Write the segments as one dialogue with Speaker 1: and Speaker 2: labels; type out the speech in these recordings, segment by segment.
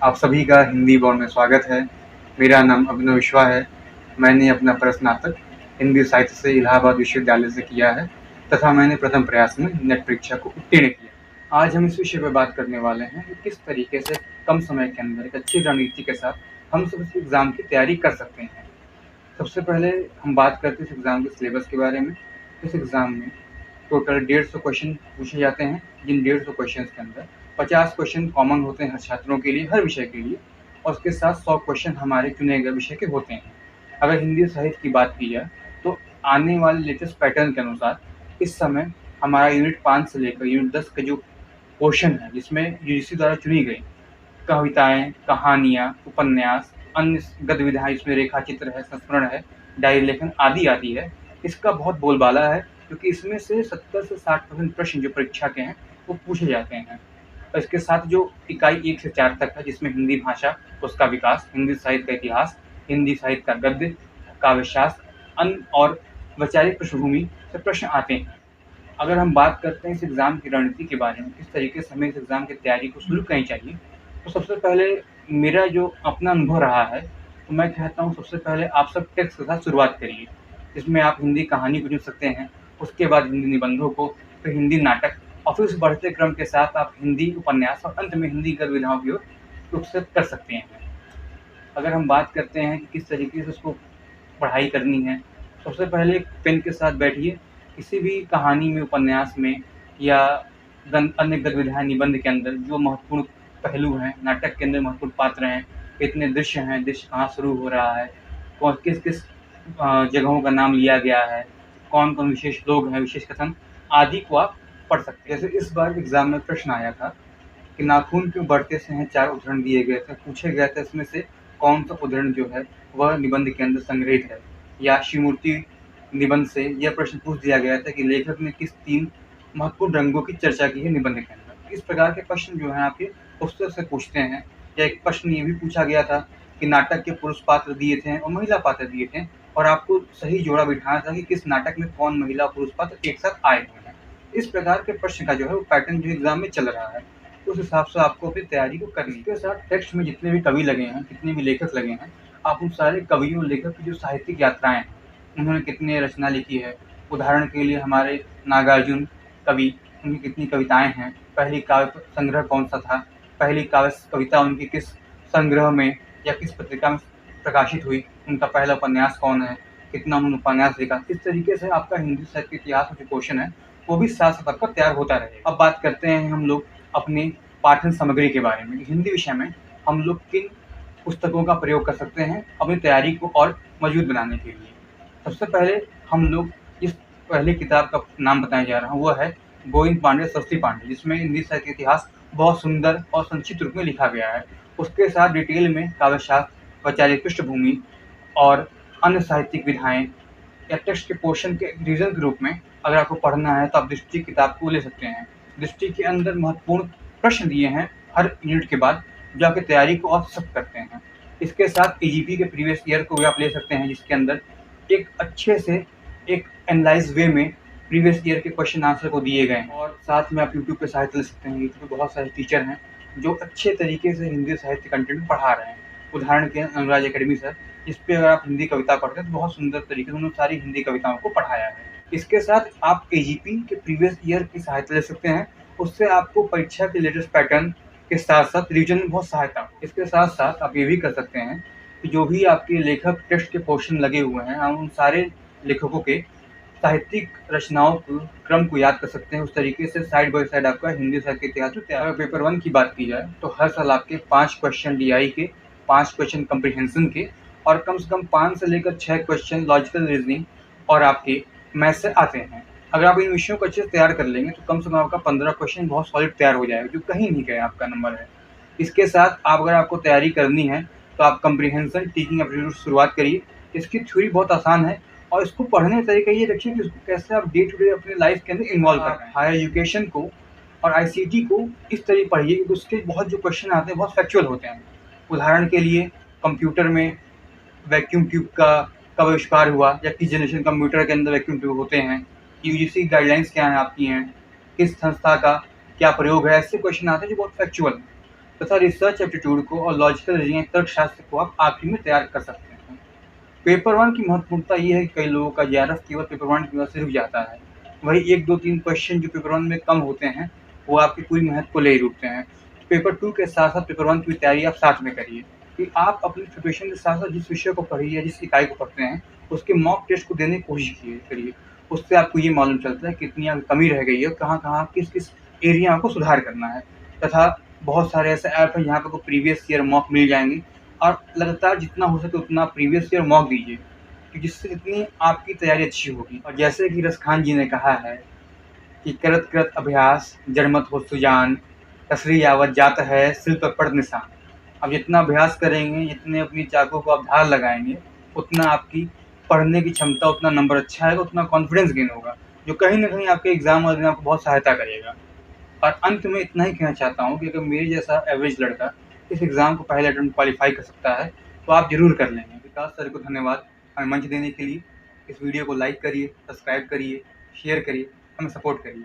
Speaker 1: आप सभी का हिंदी बोर्ड में स्वागत है। मेरा नाम अभिनव विश्वा है। मैंने अपना प्रस्नातक हिंदी साहित्य से इलाहाबाद विश्वविद्यालय से किया है तथा मैंने प्रथम प्रयास में नेट परीक्षा को उत्तीर्ण किया। आज हम इस विषय पर बात करने वाले हैं कि किस तरीके से कम समय के अंदर एक अच्छी रणनीति के साथ हम सब इस एग्ज़ाम की तैयारी कर सकते हैं। सबसे पहले हम बात करते हैं इस एग्ज़ाम के सिलेबस के बारे में। इस एग्ज़ाम में टोटल 150 क्वेश्चन पूछे जाते हैं, जिन 150 क्वेश्चन के अंदर 50 क्वेश्चन कॉमन होते हैं हर छात्रों के लिए, हर विषय के लिए, और उसके साथ 100 क्वेश्चन हमारे चुने गए विषय के होते हैं। अगर हिंदी साहित्य की बात की जाए तो आने वाले लेटेस्ट पैटर्न के अनुसार इस समय हमारा यूनिट 5 से लेकर यूनिट 10 का जो पोर्शन है, जिसमें यूजीसी द्वारा चुनी गई कविताएं, कहानियाँ, उपन्यास, अन्य गतिविधियाँ, इसमें रेखा चित्र है, संस्मरण है, डायरी लेखन आदि आदि है, इसका बहुत बोलबाला है, क्योंकि इसमें से 70 से 60% प्रश्न जो परीक्षा के हैं वो पूछे जाते हैं। और इसके साथ जो इकाई 1 से 4 तक है, जिसमें हिंदी भाषा, उसका विकास, हिंदी साहित्य का इतिहास, हिंदी साहित्य का गद्य, काव्यशास्त्र, अन्य और वैचारिक पृष्ठभूमि से प्रश्न आते हैं। अगर हम बात करते हैं इस एग्ज़ाम की रणनीति के बारे में, किस तरीके से हमें इस एग्ज़ाम की तैयारी को शुरू करनी चाहिए, तो सबसे पहले मेरा जो अपना अनुभव रहा है, तो मैं कहता हूँ सबसे पहले आप सब टेक्स्ट के साथ शुरुआत करिए। इसमें आप हिंदी कहानी को चुन सकते हैं, उसके बाद हिंदी निबंधों को, फिर हिंदी नाटक, और फिर उस बढ़ते क्रम के साथ आप हिंदी उपन्यास और अंत में हिंदी गद्य-विधाओं की ओर रुख कर सकते हैं। अगर हम बात करते हैं कि किस तरीके से उसको पढ़ाई करनी है, सबसे पहले एक पेन के साथ बैठिए। किसी भी कहानी में, उपन्यास में या अन्य गतिविधियाँ, निबंध के अंदर जो महत्वपूर्ण पहलू हैं, नाटक के अंदर महत्वपूर्ण पात्र हैं, कितने दृश्य हैं, दृश्य कहाँ शुरू हो रहा है, कौन किस किस जगहों का नाम लिया गया है, कौन कौन विशेष लोग हैं, विशेष कथन आदि को आप पढ़ सकते हैं। जैसे इस बार एग्जाम में प्रश्न आया था कि नाखून क्यों बढ़ते से हैं, 4 उदाहरण दिए गए थे, पूछे गए थे इसमें से कौन सा उदाहरण जो है वह निबंध के अंदर संग्रहित है। या शिवमूर्ति निबंध से यह प्रश्न पूछ दिया गया था कि लेखक ने किस 3 महत्वपूर्ण रंगों की चर्चा की है निबंध के अंदर। इस प्रकार के प्रश्न जो हैं आपके पुस्तक से पूछते हैं। या एक प्रश्न ये भी पूछा गया था कि नाटक के पुरुष पात्र दिए थे और महिला पात्र दिए थे, और आपको सही जोड़ा बिठाना था कि किस नाटक में कौन महिला और पुरुष पात्र एक साथ आए हुए हैं। इस प्रकार के प्रश्न का जो है वो पैटर्न जो एग्जाम में चल रहा है, उस हिसाब से आपको अपनी तैयारी को करनी है। इसके साथ टेक्स्ट में जितने भी कवि लगे हैं, कितने भी लेखक लगे हैं, आप उन सारे कवियों लेखक की जो साहित्यिक यात्राएं हैं, उन्होंने कितने रचना लिखी है। उदाहरण के लिए हमारे नागार्जुन कवि, उनकी कितनी कविताएं हैं, पहली काव्य संग्रह कौन सा था, पहली काव्य कविता उनकी किस संग्रह में या किस पत्रिका में प्रकाशित हुई, उनका पहला उपन्यास कौन है, कितना उन्होंने उपन्यास लिखा। इस तरीके से आपका हिंदी साहित्य के इतिहास में जो क्वेश्चन है वो भी साथ साथ आपका तैयार होता रहेगा। अब बात करते हैं हम लोग अपने पाठन सामग्री के बारे में। हिंदी विषय में हम लोग किन पुस्तकों का प्रयोग कर सकते हैं अपनी तैयारी को और मजबूत बनाने के लिए। सबसे पहले हम लोग इस पहली किताब का नाम बताने जा रहा हूँ, वो है गोविंद पांडे सरस्वती पांडे, जिसमें हिंदी साहित्य के इतिहास बहुत सुंदर और संक्षिप्त रूप में लिखा गया है। उसके साथ डिटेल में काव्यशास्त्र, वैचारिक पृष्ठभूमि और अन्य साहित्यिक विधाएं या टेक्स्ट के पोर्शन के रिवीजन के रूप में अगर आपको पढ़ना है तो आप दृष्टि किताब को ले सकते हैं। दृष्टि के अंदर महत्वपूर्ण प्रश्न दिए हैं हर यूनिट के बाद, जो आपकी तैयारी को और सख्त करते हैं। इसके साथ एजीपी के प्रीवियस ईयर को भी आप ले सकते हैं, जिसके अंदर एक अच्छे से एक एनालाइज वे में प्रीवियस ईयर के क्वेश्चन आंसर को दिए गए हैं। और साथ में आप यूट्यूब पे सहायता ले सकते हैं। यूट्यूब पे बहुत सारे टीचर हैं जो अच्छे तरीके से हिंदी साहित्य कंटेंट पढ़ा रहे हैं। उदाहरण के अनुराज एकेडमी सर, इस पे अगर आप हिंदी कविता पढ़ते हैं तो बहुत सुंदर तरीके से उन्होंने सारी हिंदी कविताओं को पढ़ाया है। इसके साथ आप एजीपी के प्रीवियस ईयर की सहायता ले सकते हैं, उससे आपको परीक्षा के लेटेस्ट पैटर्न के साथ साथ रिविजन में बहुत सहायता। इसके साथ साथ आप ये भी कर सकते हैं कि जो भी आपके लेखक टेक्स्ट के पोर्शन लगे हुए हैं, हम उन सारे लेखकों के साहित्यिक रचनाओं को क्रम को याद कर सकते हैं। उस तरीके से साइड बाय साइड आपका हिंदी साहित्य इतिहास में तैयार। पेपर 1 की बात की जाए तो हर साल आपके 5 क्वेश्चन डीआई के, 5 क्वेश्चन कम्प्रीहेंशन के और कम से कम 5 से लेकर 6 क्वेश्चन लॉजिकल रीजनिंग और आपके मैथ से आते हैं। अगर आप इन विषयों को अच्छे से तैयार कर लेंगे तो कम से कम आपका 15 क्वेश्चन बहुत सॉलिड तैयार हो जाएगा, जो कहीं नहीं गया आपका नंबर है। इसके साथ आप अगर आपको तैयारी करनी है तो आप कम्प्रीहेंशन टीचिंग एप्टीट्यूड शुरुआत करिए। इसकी थ्योरी बहुत आसान है और इसको पढ़ने का तरीका ये रखिए कि उसको कैसे आप डे टू डे अपने लाइफ के अंदर इन्वॉल्व कर रहे हैं। हायर एजुकेशन को और आईसीटी को इस तरह पढ़िए कि उसके बहुत जो क्वेश्चन आते हैं बहुत फैक्चुअल होते हैं। उदाहरण के लिए कंप्यूटर में वैक्यूम ट्यूब का कब आविष्कार हुआ, या किस जनरेशन कंप्यूटर के अंदर वैक्यूम ट्यूब होते हैं, यूजीसी गाइडलाइंस क्या हैं आपकी हैं, किस संस्था का क्या प्रयोग है, ऐसे क्वेश्चन आते हैं जो बहुत फैक्चुअल हैं। तथा रिसर्च एप्टीट्यूड को और लॉजिकल रीजनिंग तर्कशास्त्र को आप आखिरी में तैयार कर सकते हैं। पेपर वन की महत्वपूर्णता ये है कि कई लोगों का जेआरएफ केवल पेपर वन की वजह से रुक जाता है। वही 1, 2, 3 क्वेश्चन जो पेपर वन में कम होते हैं वो आपकी पूरी मेहनत को ले रुकते हैं। पेपर टू के साथ साथ पेपर वन की तैयारी आप साथ में करिए कि आप अपनी प्रिपरेशन के साथ साथ जिस विषय को पढ़िए या जिस इकाई को पढ़ते हैं उसके मॉक टेस्ट को देने की कोशिश करिए। उससे आपको ये मालूम चलता है कितनी आपकी कमी रह गई है, कहाँ कहाँ किस किस एरिया को सुधार करना है। तथा बहुत सारे ऐसे ऐप हैं जहाँ पे आपको प्रीवियस ईयर मॉक मिल जाएंगे और लगातार जितना हो सके उतना प्रीवियस ईयर मॉक दीजिए कि जिससे जितनी आपकी तैयारी अच्छी होगी। और जैसे कि रसखान जी ने कहा है कि करत करत अभ्यास जड़मत हो सुजान, कसरी यावत जात है सिल पर पड़ निशान। अब जितना अभ्यास करेंगे, जितने अपनी चाकों को आप धार लगाएंगे, उतना आपकी पढ़ने की क्षमता, उतना नंबर अच्छा आएगा, उतना कॉन्फिडेंस गेन होगा, जो कहीं ना कहीं आपके एग्जाम वाले दिन आपको बहुत सहायता करेगा। और अंत में इतना ही कहना चाहता हूँ कि अगर मेरे जैसा एवरेज लड़का इस एग्ज़ाम को पहले अटेम्प्ट क्वालिफाई कर सकता है तो आप ज़रूर कर लेंगे। विकास सर को धन्यवाद हमें मंच देने के लिए। इस वीडियो को लाइक करिए, सब्सक्राइब करिए, शेयर करिए, हमें सपोर्ट करिए।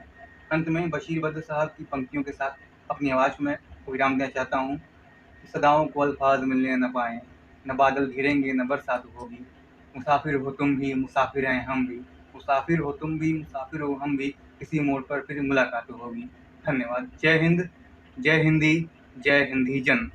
Speaker 1: अंत में बशीर बद्र साहब की पंक्तियों के साथ अपनी आवाज़ में विराम देना चाहता हूँ कि सदाओं को अल्फाज मिलने न पाएँ, न बादल घिरेंगे न बरसात होगी, मुसाफिर हो तुम भी मुसाफिर हैं हम भी, मुसाफिर हो तुम भी मुसाफिर हो हम भी, किसी मोड़ पर फिर मुलाकात होगी। धन्यवाद। जय हिंद, जय हिंदी, जय हिंदी जन।